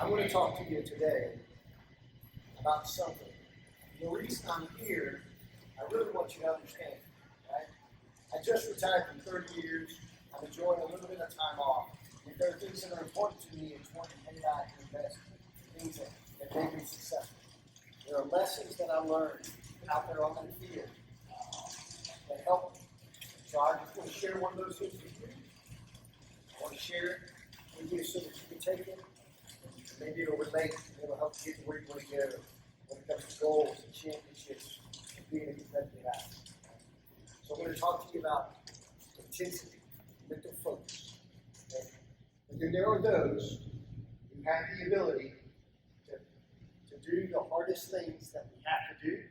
I want to talk to you today about something. The reason I'm here, I really want you to understand, right? I just retired from 30 years. I'm enjoying a little bit of time off. If there are things that are important to me, it's wanting to pay back and invest in things that make me successful. There are lessons that I learned out there on that field that help me. So I just want to share one of those things with you. I want to share it with you so that you can take it. Maybe it'll relate, and it'll help you get to where you want to go when it comes to goals and championships and being a competitive athlete. So I'm going to talk to you about intensity, mental focus. Okay? And then there are those who have the ability to do the hardest things that we have to do,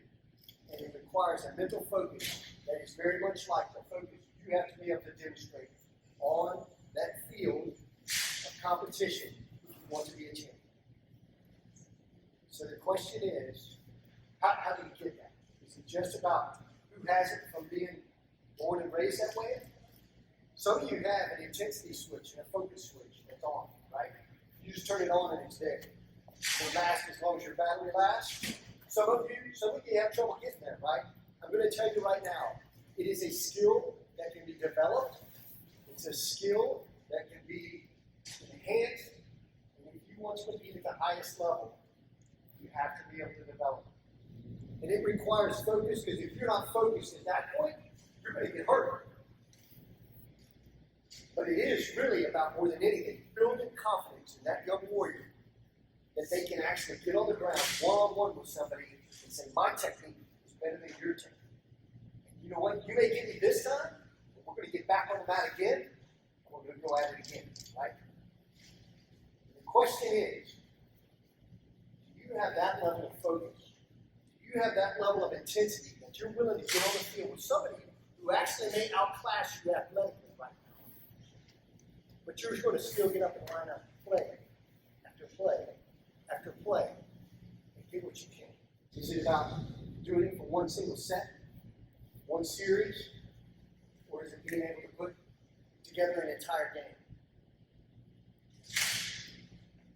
and it requires a mental focus that is very much like the focus you have to be able to demonstrate on that field of competition if you want to be a champion. So the question is, how do you get that? Is it just about who has it from being born and raised that way? Some of you have an intensity switch and a focus switch that's on, right? You just turn it on and it's there. It'll last as long as your battery lasts. Some of you have trouble getting there, right? I'm going to tell you right now, it is a skill that can be developed. It's a skill that can be enhanced. And if you want to be at the highest level, you have to be able to develop it. And it requires focus, because if you're not focused at that point, you're going to get hurt. But it is really about, more than anything, building confidence in that young warrior that they can actually get on the ground one-on-one with somebody and say, my technique is better than your technique. And you know what? You may get me this time, but we're going to get back on the mat again, and we're going to go at it again, right? And the question is, do you have that level of focus? Do you have that level of intensity that you're willing to get on the field with somebody who actually may outclass you athletically right now? But you're going to still get up and line up, play after play after play, and get what you can. Is it about doing it for one single set, one series, or is it being able to put together an entire game?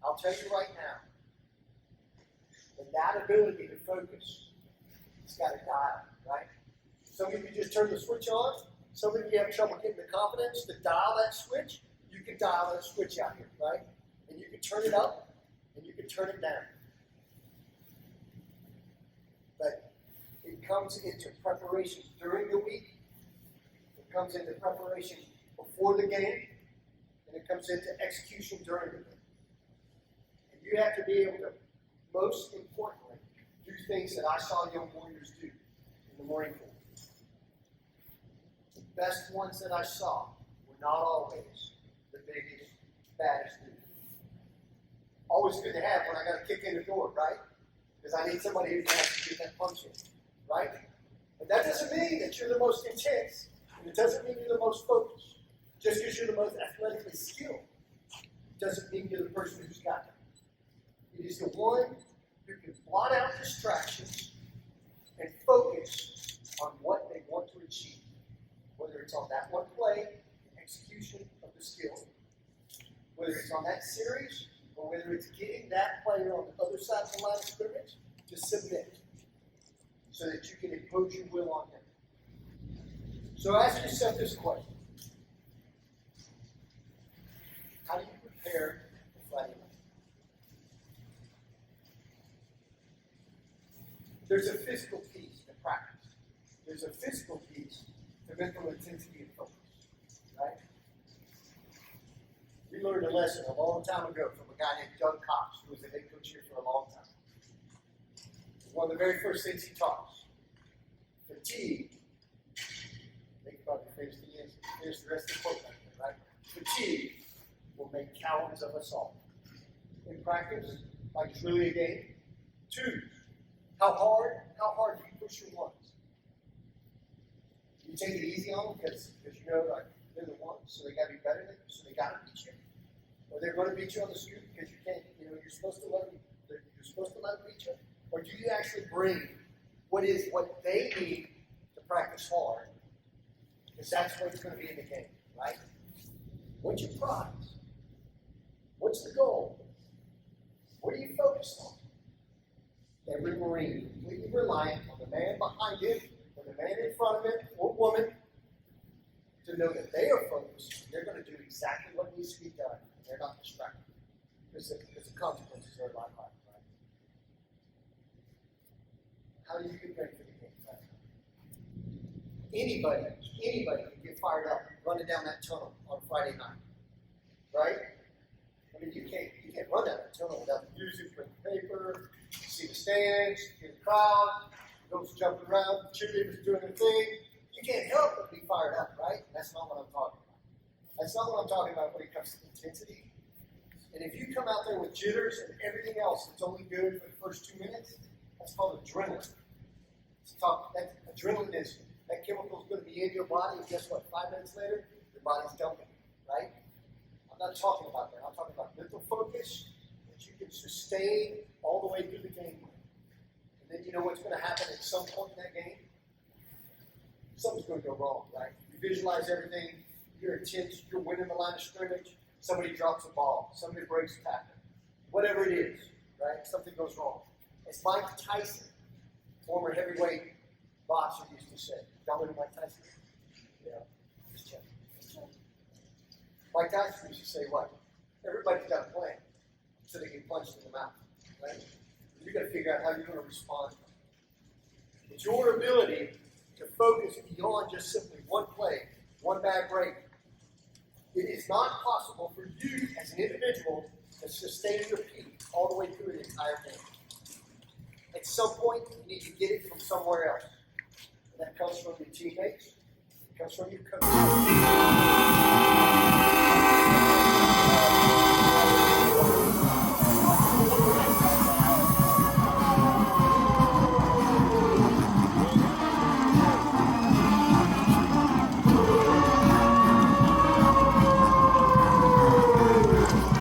I'll tell you right now, that ability to focus, it's got a dial, right? Some of you just turn the switch on. Some of you have trouble getting the confidence to dial that switch. You can dial that switch out here, right? And you can turn it up, and you can turn it down. But it comes into preparation during the week. It comes into preparation before the game, and it comes into execution during the game. And you have to be able to, most importantly, do things that I saw young warriors do in the Marine Corps. The best ones that I saw were not always the biggest, baddest dudes. Always good to have when I got to kick in the door, right? Because I need somebody who can actually get that punch in, right? But that doesn't mean that you're the most intense, and it doesn't mean you're the most focused. Just because you're the most athletically skilled doesn't mean you're the person who's got it. It is the one who can blot out distractions and focus on what they want to achieve. Whether it's on that one play, the execution of the skill, whether it's on that series, or whether it's getting that player on the other side of the line of scrimmage to submit so that you can impose your will on him. So ask yourself this question. How do you prepare for Friday night? There's a physical piece to practice. There's a physical piece to mental intensity and focus, right? We learned a lesson a long time ago from a guy named Doug Cox, who was the head coach here for a long time. One of the very first things he taught us, fatigue. Think about the phrase he is. Here's the rest of the quote right there, right? Fatigue will make cowards of us all. In practice, like it's really a game. 2, how hard do you push your ones? Do you take it easy on them because you know like they're the ones, so they got to be better than you, so they got to beat you? Or they're going to beat you on the scoop because you can't, you're supposed to let them beat you? Or do you actually bring what they need to practice hard? Because that's what's going to be in the game, right? What's your prize? What's the goal? What are you focused on? Every Marine completely reliant on the man behind him, or the man in front of him, or woman, to know that they are focused and they're going to do exactly what needs to be done. And they're not distracted. Because the consequences are a lot higher, right? How do you get ready for the game? Right? Anybody can get fired up running down that tunnel on Friday night. Right? I mean, you can't run down that tunnel without the music, print the paper, see the stands, hear the crowd, those jumping around, cheerleaders doing their thing. You can't help but be fired up, right? That's not what I'm talking about. That's not what I'm talking about when it comes to intensity. And if you come out there with jitters and everything else that's only good for the first 2 minutes, that's called adrenaline. That adrenaline is, that chemical is going to be in your body, and guess what? 5 minutes later, your body's dumping, right? I'm not talking about that. I'm talking about mental focus that you can sustain all the way through the game. And then you know what's going to happen at some point in that game? Something's going to go wrong, right? You visualize everything. You're intense. You're winning the line of scrimmage. Somebody drops a ball. Somebody breaks a tackle. Whatever it is, right? Something goes wrong. As Mike Tyson, former heavyweight boxer, used to say. Y'all know Mike Tyson? Yeah. Just check. Mike Tyson used to say what? Everybody's got a plan so they get punched in the mouth, right? You've got to figure out how you're going to respond. It's your ability to focus beyond just simply one play, one bad break. It is not possible for you as an individual to sustain your peak all the way through the entire game. At some point, you need to get it from somewhere else. And that comes from your teammates. It comes from your coach.